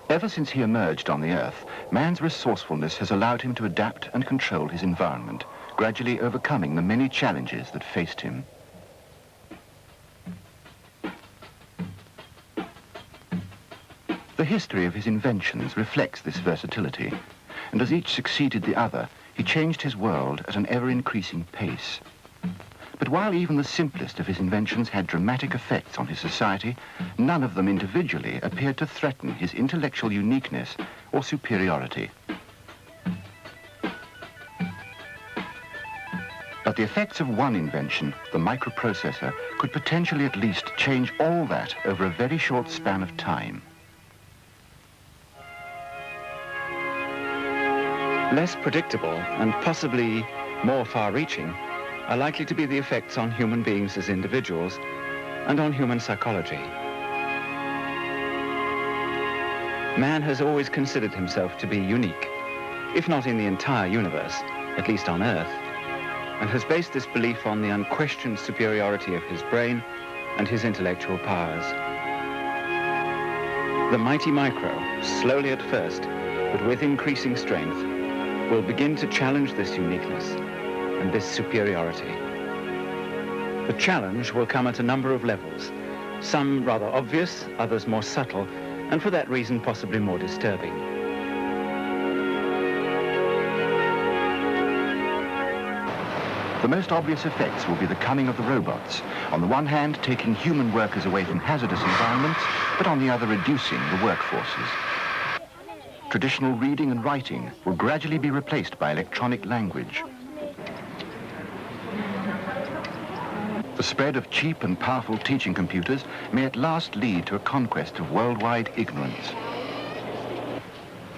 Ever since he emerged on the Earth, man's resourcefulness has allowed him to adapt and control his environment, gradually overcoming the many challenges that faced him. The history of his inventions reflects this versatility, and as each succeeded the other, he changed his world at an ever-increasing pace. But while even the simplest of his inventions had dramatic effects on his society, none of them individually appeared to threaten his intellectual uniqueness or superiority. But the effects of one invention, the microprocessor, could potentially at least change all that over a very short span of time. Less predictable and possibly more far-reaching are likely to be the effects on human beings as individuals and on human psychology. Man has always considered himself to be unique, if not in the entire universe, at least on Earth, and has based this belief on the unquestioned superiority of his brain and his intellectual powers. The mighty micro, slowly at first, but with increasing strength, will begin to challenge this uniqueness and this superiority. The challenge will come at a number of levels, some rather obvious, others more subtle, and for that reason possibly more disturbing. The most obvious effects will be the coming of the robots, on the one hand taking human workers away from hazardous environments, but on the other reducing the workforces. Traditional reading and writing will gradually be replaced by electronic language. The spread of cheap and powerful teaching computers may at last lead to a conquest of worldwide ignorance.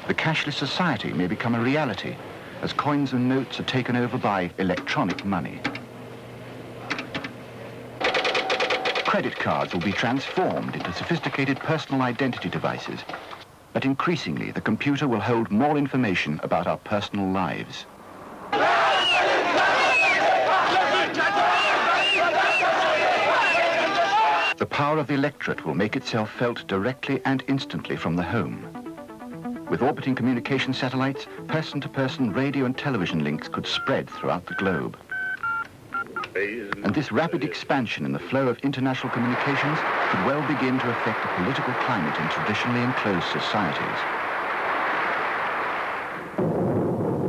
The cashless society may become a reality as coins and notes are taken over by electronic money. Credit cards will be transformed into sophisticated personal identity devices, but increasingly the computer will hold more information about our personal lives. The power of the electorate will make itself felt directly and instantly from the home. With orbiting communication satellites, person-to-person radio and television links could spread throughout the globe. And this rapid expansion in the flow of international communications could well begin to affect the political climate in traditionally enclosed societies.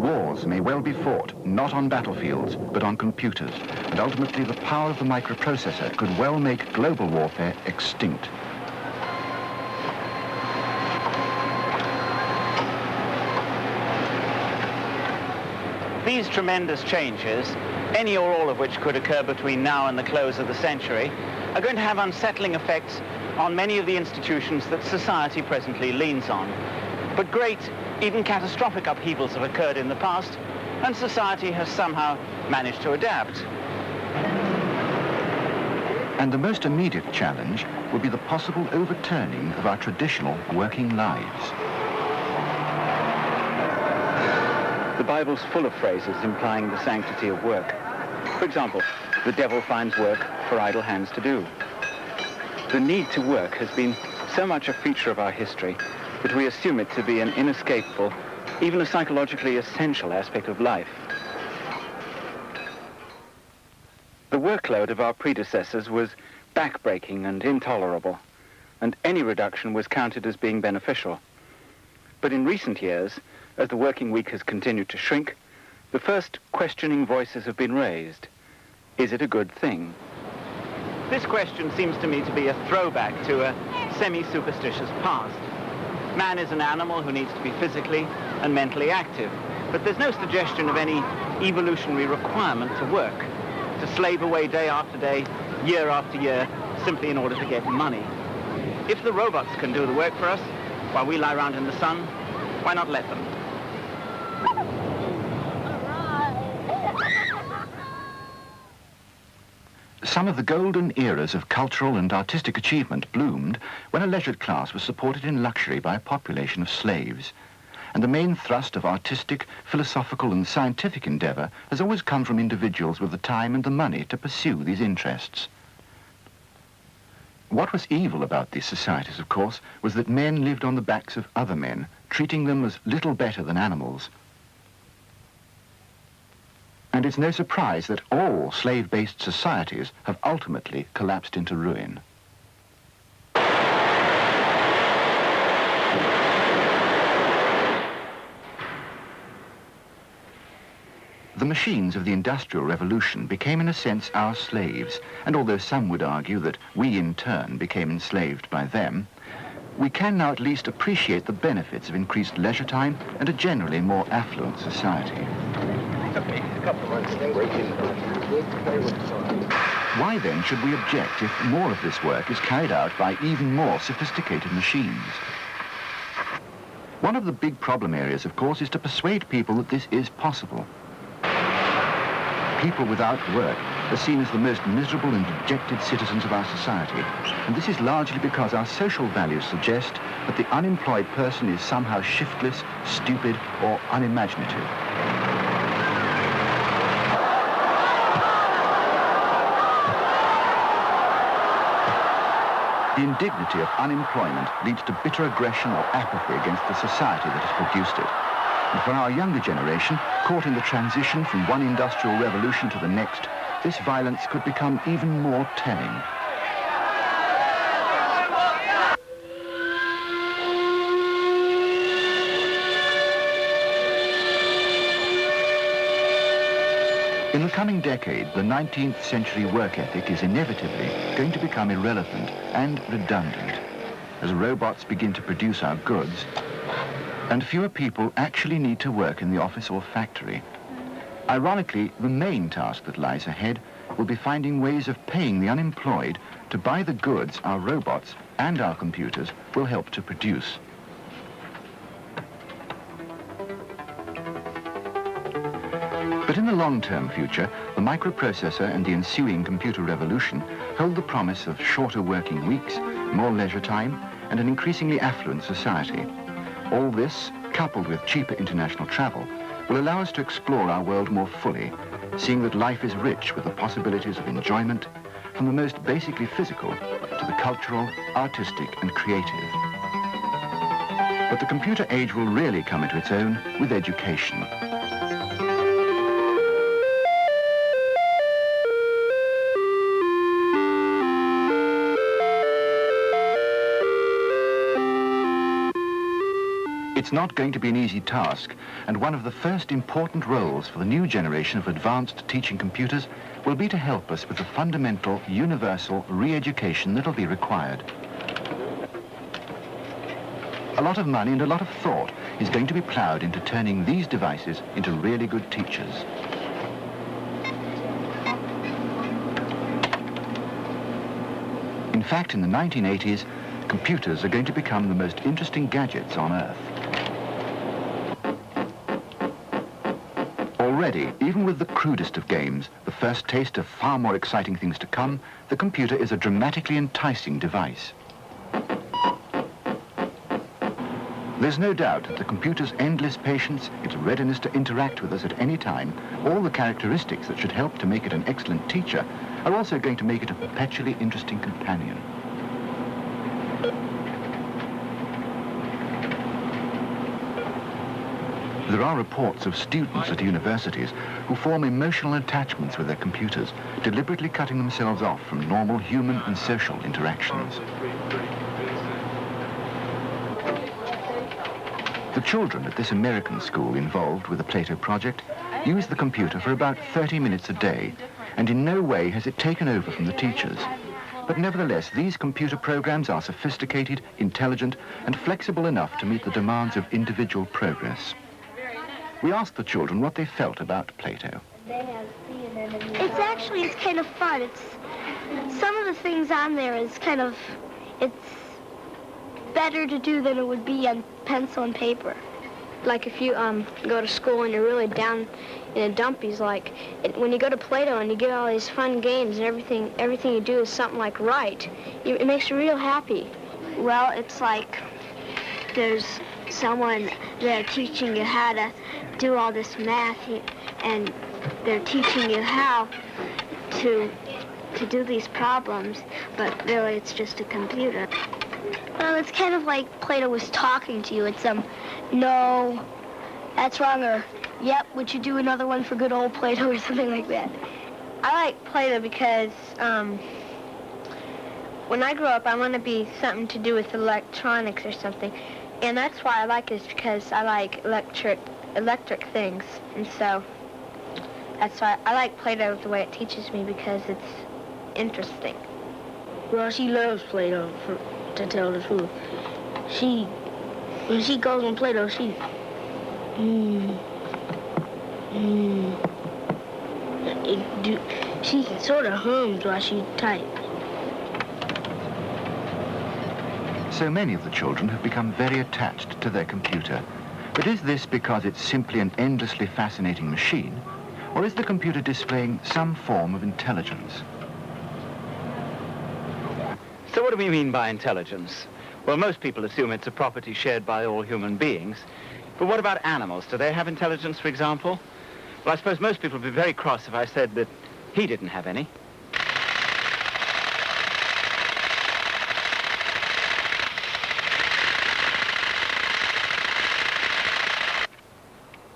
Wars may well be fought, not on battlefields, but on computers, and ultimately the power of the microprocessor could well make global warfare extinct. These tremendous changes, any or all of which could occur between now and the close of the century, are going to have unsettling effects on many of the institutions that society presently leans on. But great, even catastrophic upheavals have occurred in the past, and society has somehow managed to adapt. And the most immediate challenge will be the possible overturning of our traditional working lives. The Bible's full of phrases implying the sanctity of work. For example, the devil finds work for idle hands to do. The need to work has been so much a feature of our history that we assume it to be an inescapable, even a psychologically essential aspect of life. The workload of our predecessors was backbreaking and intolerable, and any reduction was counted as being beneficial. But in recent years, as the working week has continued to shrink, the first questioning voices have been raised. Is it a good thing? This question seems to me to be a throwback to a semi-superstitious past. Man is an animal who needs to be physically and mentally active, but there's no suggestion of any evolutionary requirement to work, to slave away day after day, year after year, simply in order to get money. If the robots can do the work for us, while we lie around in the sun, why not let them? Some of the golden eras of cultural and artistic achievement bloomed when a leisured class was supported in luxury by a population of slaves. And the main thrust of artistic, philosophical and scientific endeavour has always come from individuals with the time and the money to pursue these interests. What was evil about these societies, of course, was that men lived on the backs of other men, treating them as little better than animals. And it's no surprise that all slave-based societies have ultimately collapsed into ruin. The machines of the Industrial Revolution became, in a sense, our slaves, and although some would argue that we, in turn, became enslaved by them, we can now at least appreciate the benefits of increased leisure time and a generally more affluent society. Why then should we object if more of this work is carried out by even more sophisticated machines? One of the big problem areas, of course, is to persuade people that this is possible. People without work are seen as the most miserable and dejected citizens of our society, and this is largely because our social values suggest that the unemployed person is somehow shiftless, stupid, or unimaginative. The indignity of unemployment leads to bitter aggression or apathy against the society that has produced it. And for our younger generation, caught in the transition from one industrial revolution to the next, this violence could become even more telling. In the coming decade, the 19th century work ethic is inevitably going to become irrelevant and redundant as robots begin to produce our goods, and fewer people actually need to work in the office or factory. Ironically, the main task that lies ahead will be finding ways of paying the unemployed to buy the goods our robots and our computers will help to produce. But in the long-term future, the microprocessor and the ensuing computer revolution hold the promise of shorter working weeks, more leisure time, and an increasingly affluent society. All this, coupled with cheaper international travel, will allow us to explore our world more fully, seeing that life is rich with the possibilities of enjoyment, from the most basically physical to the cultural, artistic, and creative. But the computer age will really come into its own with education. It's not going to be an easy task, and one of the first important roles for the new generation of advanced teaching computers will be to help us with the fundamental, universal re-education that'll be required. A lot of money and a lot of thought is going to be ploughed into turning these devices into really good teachers. In fact, in the 1980s, computers are going to become the most interesting gadgets on Earth. Already, even with the crudest of games, the first taste of far more exciting things to come, the computer is a dramatically enticing device. There's no doubt that the computer's endless patience, its readiness to interact with us at any time, all the characteristics that should help to make it an excellent teacher, are also going to make it a perpetually interesting companion. There are reports of students at universities who form emotional attachments with their computers, deliberately cutting themselves off from normal human and social interactions. The children at this American school involved with the Plato project use the computer for about 30 minutes a day, and in no way has it taken over from the teachers. But nevertheless, these computer programs are sophisticated, intelligent, and flexible enough to meet the demands of individual progress. We asked the children what they felt about Plato. It's kind of fun. Some of the things on there is it's better to do than it would be on pencil and paper. Like if you go to school and you're really down in the dumpies, when you go to Plato and you get all these fun games and everything you do is something like right, it makes you real happy. Well, it's like there's someone there teaching you how to do all this math, and they're teaching you how to to do these problems, but really it's just a computer. Well, it's kind of like Plato was talking to you. It's, no, that's wrong, or, yep, would you do another one for good old Plato, or something like that? I like Plato because when I grow up, I want to be something to do with electronics or something. And that's why I like it, is because I like electric things. And so that's why I like Plato the way it teaches me, because it's interesting. Well, she loves Plato, to tell the truth. When she goes on Plato, she sort of hums while she types. So many of the children have become very attached to their computer. But is this because it's simply an endlessly fascinating machine, or is the computer displaying some form of intelligence? So what do we mean by intelligence? Well, most people assume it's a property shared by all human beings. But what about animals? Do they have intelligence, for example? Well, I suppose most people would be very cross if I said that he didn't have any.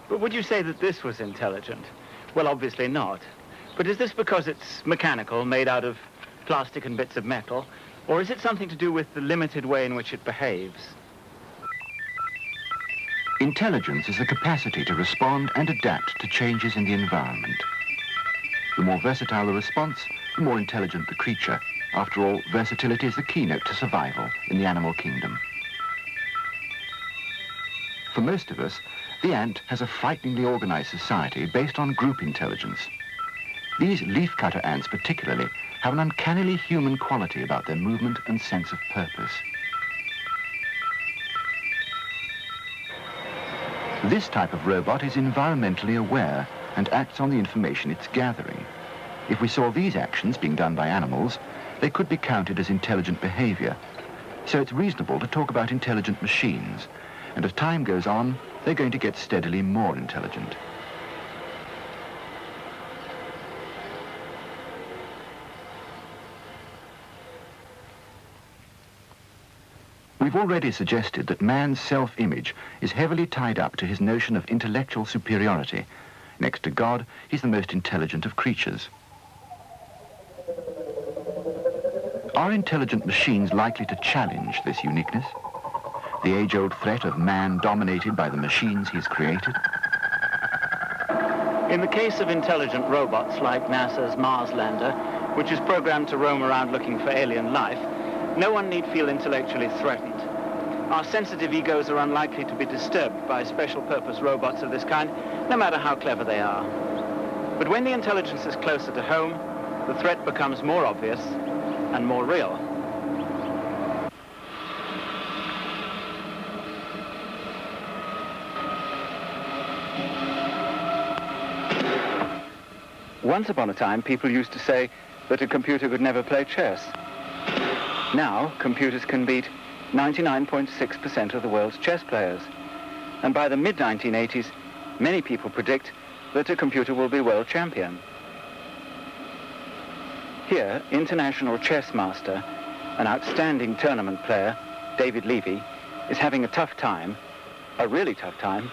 But would you say that this was intelligent? Well, obviously not. But is this because it's mechanical, made out of plastic and bits of metal? Or is it something to do with the limited way in which it behaves? Intelligence is the capacity to respond and adapt to changes in the environment. The more versatile the response, the more intelligent the creature. After all, versatility is the keynote to survival in the animal kingdom. For most of us, the ant has a frighteningly organized society based on group intelligence. These leafcutter ants particularly have an uncannily human quality about their movement and sense of purpose. This type of robot is environmentally aware and acts on the information it's gathering. If we saw these actions being done by animals, they could be counted as intelligent behavior. So it's reasonable to talk about intelligent machines, and as time goes on, they're going to get steadily more intelligent. We've already suggested that man's self-image is heavily tied up to his notion of intellectual superiority. Next to God, he's the most intelligent of creatures. Are intelligent machines likely to challenge this uniqueness? The age-old threat of man dominated by the machines he's created? In the case of intelligent robots like NASA's Mars lander, which is programmed to roam around looking for alien life, no one need feel intellectually threatened. Our sensitive egos are unlikely to be disturbed by special-purpose robots of this kind, no matter how clever they are. But when the intelligence is closer to home, the threat becomes more obvious and more real. Once upon a time, people used to say that a computer could never play chess. Now, computers can beat 99.6% of the world's chess players. And by the mid-1980s, many people predict that a computer will be world champion. Here, international chess master, an outstanding tournament player, David Levy, is having a tough time, a really tough time,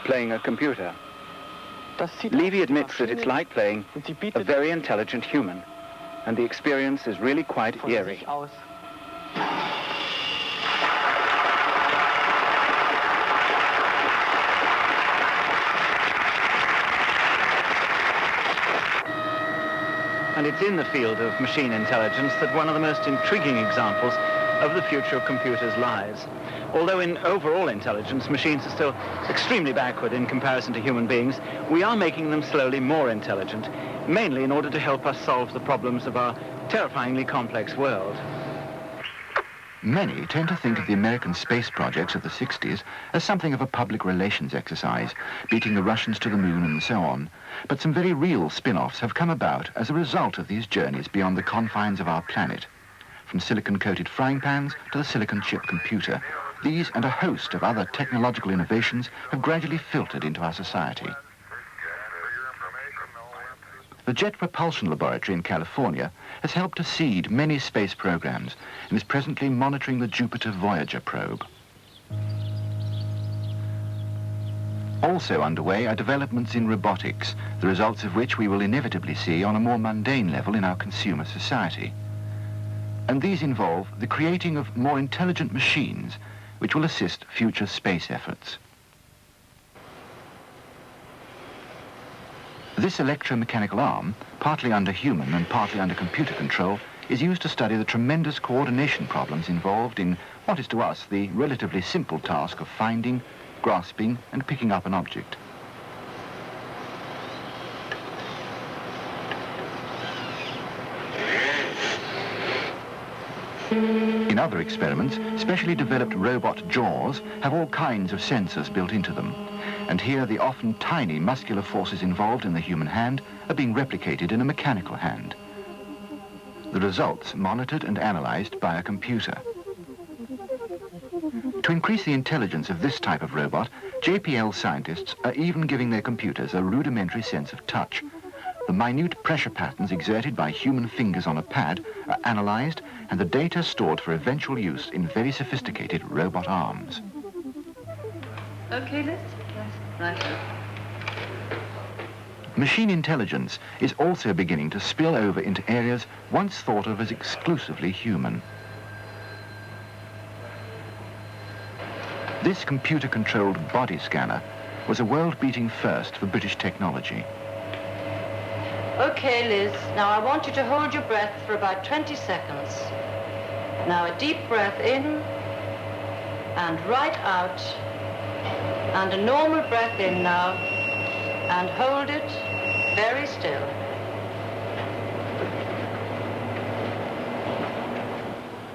playing a computer. Levy admits that it's like playing a very intelligent human, and the experience is really quite eerie. And it's in the field of machine intelligence that one of the most intriguing examples of the future of computers lies. Although in overall intelligence, machines are still extremely backward in comparison to human beings, we are making them slowly more intelligent, mainly in order to help us solve the problems of our terrifyingly complex world. Many tend to think of the American space projects of the 60s as something of a public relations exercise, beating the Russians to the moon and so on. But some very real spin-offs have come about as a result of these journeys beyond the confines of our planet. From silicon-coated frying pans to the silicon chip computer, these and a host of other technological innovations have gradually filtered into our society. The Jet Propulsion Laboratory in California has helped to seed many space programs and is presently monitoring the Jupiter Voyager probe. Also underway are developments in robotics, the results of which we will inevitably see on a more mundane level in our consumer society. And these involve the creating of more intelligent machines which will assist future space efforts. This electromechanical arm, partly under human and partly under computer control, is used to study the tremendous coordination problems involved in what is to us the relatively simple task of finding, grasping and picking up an object. In other experiments, specially developed robot jaws have all kinds of sensors built into them. And here the often tiny muscular forces involved in the human hand are being replicated in a mechanical hand. The results monitored and analyzed by a computer. To increase the intelligence of this type of robot, JPL scientists are even giving their computers a rudimentary sense of touch. The minute pressure patterns exerted by human fingers on a pad are analyzed and the data stored for eventual use in very sophisticated robot arms. Okay, Liz. Right. Machine intelligence is also beginning to spill over into areas once thought of as exclusively human. This computer-controlled body scanner was a world-beating first for British technology. Okay, Liz. Now I want you to hold your breath for about 20 seconds. Now a deep breath in and right out. And a normal breath in now. And hold it very still.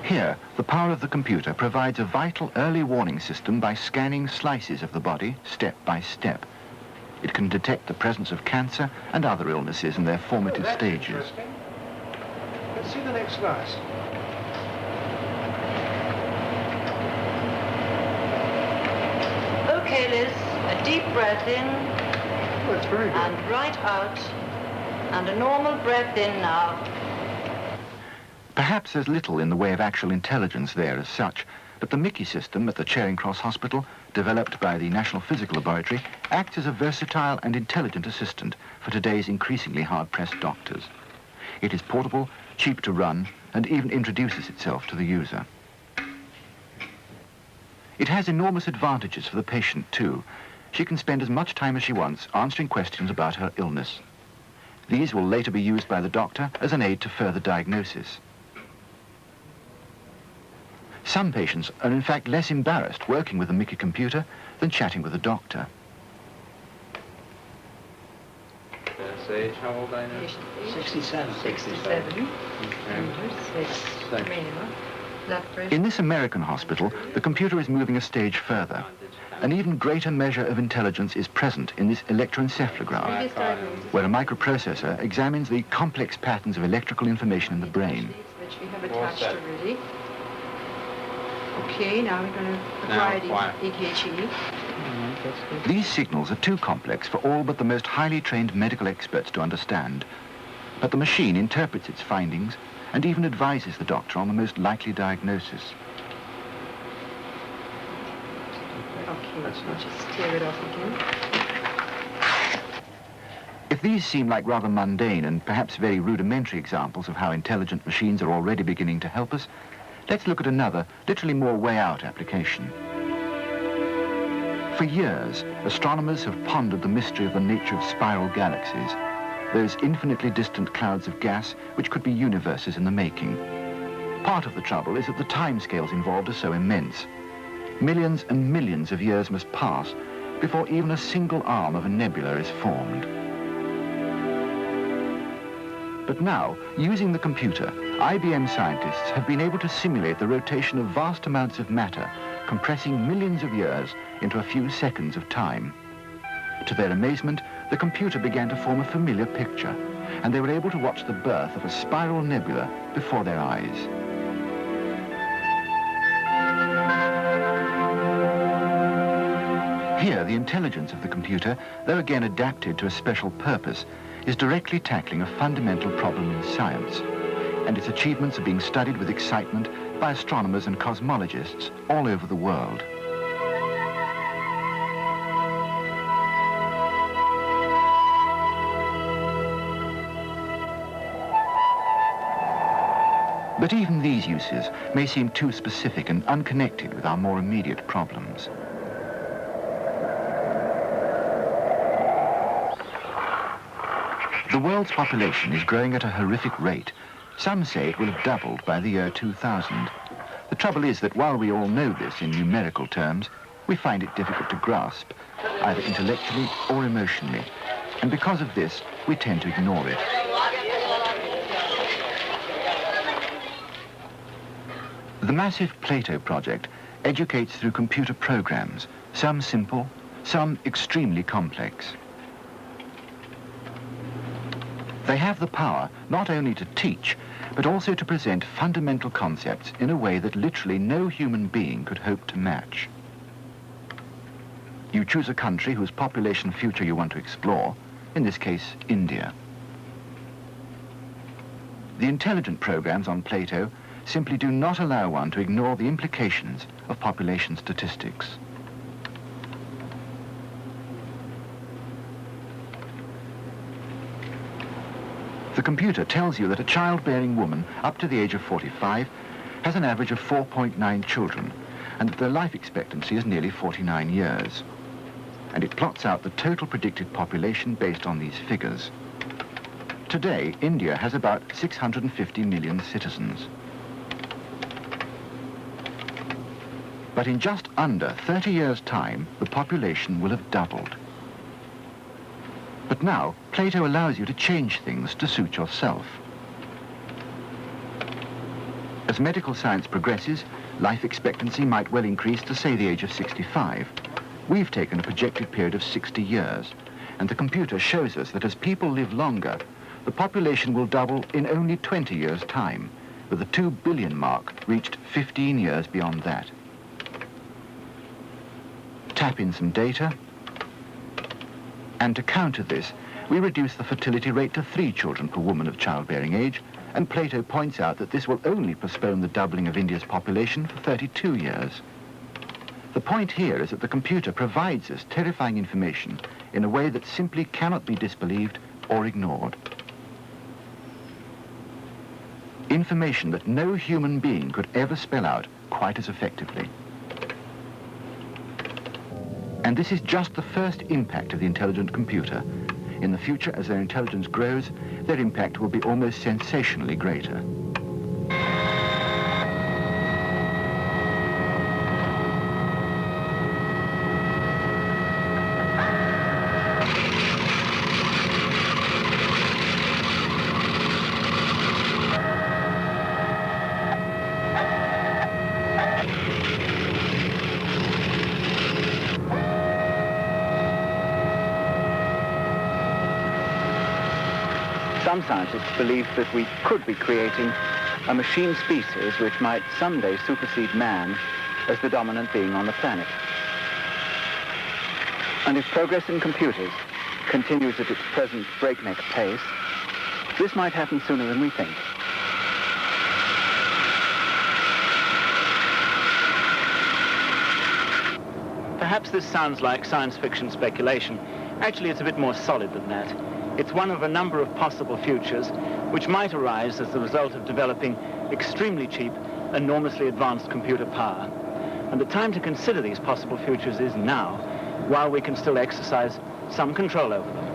Here, the power of the computer provides a vital early warning system by scanning slices of the body step by step. It can detect the presence of cancer and other illnesses in their formative stages. Let's see the next slide. Okay, Liz. A deep breath in. Oh, that's very good. And right out. And a normal breath in now. Perhaps there's little in the way of actual intelligence there as such, but the Mickey system at the Charing Cross Hospital, developed by the National Physical Laboratory, acts as a versatile and intelligent assistant for today's increasingly hard-pressed doctors. It is portable, cheap to run, and even introduces itself to the user. It has enormous advantages for the patient, too. She can spend as much time as she wants answering questions about her illness. These will later be used by the doctor as an aid to further diagnosis. Some patients are in fact less embarrassed working with a Mickey computer than chatting with a doctor. Age, how old are you? 67. 67. In this American hospital, the computer is moving a stage further. An even greater measure of intelligence is present in this electroencephalograph, where a microprocessor examines the complex patterns of electrical information in the brain. Which we have attached already. Okay, now we're going to apply the EKG. These signals are too complex for all but the most highly trained medical experts to understand. But the machine interprets its findings and even advises the doctor on the most likely diagnosis. Okay, let's just tear it off again. If these seem like rather mundane and perhaps very rudimentary examples of how intelligent machines are already beginning to help us, let's look at another, literally more way-out application. For years, astronomers have pondered the mystery of the nature of spiral galaxies, those infinitely distant clouds of gas which could be universes in the making. Part of the trouble is that the timescales involved are so immense. Millions and millions of years must pass before even a single arm of a nebula is formed. But now, using the computer, IBM scientists have been able to simulate the rotation of vast amounts of matter, compressing millions of years into a few seconds of time. To their amazement, the computer began to form a familiar picture, and they were able to watch the birth of a spiral nebula before their eyes. Here, the intelligence of the computer, though again adapted to a special purpose, is directly tackling a fundamental problem in science, and its achievements are being studied with excitement by astronomers and cosmologists all over the world. But even these uses may seem too specific and unconnected with our more immediate problems. The world's population is growing at a horrific rate. Some say it will have doubled by the year 2000. The trouble is that while we all know this in numerical terms, we find it difficult to grasp, either intellectually or emotionally. And because of this, we tend to ignore it. The massive Plato project educates through computer programs, some simple, some extremely complex. They have the power not only to teach, but also to present fundamental concepts in a way that literally no human being could hope to match. You choose a country whose population future you want to explore, in this case, India. The intelligent programs on Plato simply do not allow one to ignore the implications of population statistics. The computer tells you that a childbearing woman up to the age of 45 has an average of 4.9 children, and that their life expectancy is nearly 49 years. And it plots out the total predicted population based on these figures. Today, India has about 650 million citizens. But in just under 30 years' time, the population will have doubled. But now, Plato allows you to change things to suit yourself. As medical science progresses, life expectancy might well increase to, say, the age of 65. We've taken a projected period of 60 years, and the computer shows us that as people live longer, the population will double in only 20 years' time, with the 2 billion mark reached 15 years beyond that. Tap in some data, and to counter this, we reduce the fertility rate to 3 children per woman of childbearing age, and Plato points out that this will only postpone the doubling of India's population for 32 years. The point here is that the computer provides us terrifying information in a way that simply cannot be disbelieved or ignored. Information that no human being could ever spell out quite as effectively. And this is just the first impact of the intelligent computer. In the future, as their intelligence grows, their impact will be almost sensationally greater. Some scientists believe that we could be creating a machine species which might someday supersede man as the dominant being on the planet. And if progress in computers continues at its present breakneck pace, this might happen sooner than we think. Perhaps this sounds like science fiction speculation. Actually, it's a bit more solid than that. It's one of a number of possible futures which might arise as the result of developing extremely cheap, enormously advanced computer power. And the time to consider these possible futures is now, while we can still exercise some control over them.